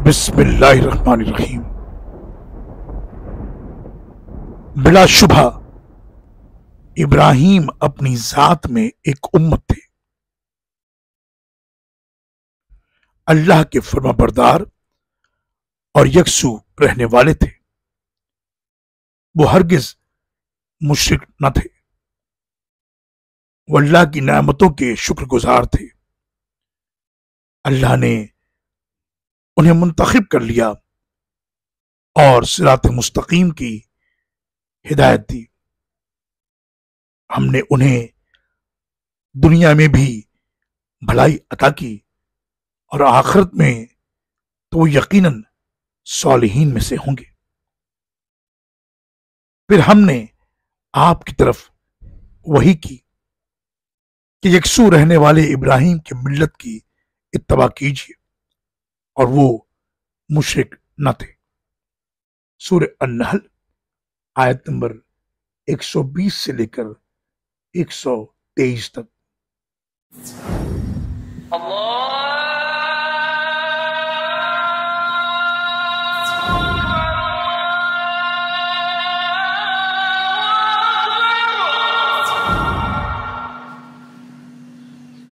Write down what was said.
بسم اللہ الرحمن الرحیم۔ بلا شبہ ابراہیم اپنی ذات میں ایک امت تھے، اللہ کے فرما بردار اور یکسو رہنے والے تھے۔ وہ ہرگز مشرک نہ تھے، وہ اللہ کی نعمتوں کے شکر گزار تھے۔ اللہ نے انہیں منتخب کر لیا اور صراط مستقیم کی ہدایت دی۔ ہم نے انہیں دنیا میں بھی بھلائی عطا کی اور آخرت میں تو وہ یقیناً صالحین میں سے ہوں گے۔ پھر ہم نے آپ کی طرف وحی کی کہ یکسو رہنے والے ابراہیم کی ملت کی اتباع کیجیے اور وہ مشرک نہ تھے۔ سورہ النحل آیت نمبر 120 سے لے کر 123 تک۔ اللہ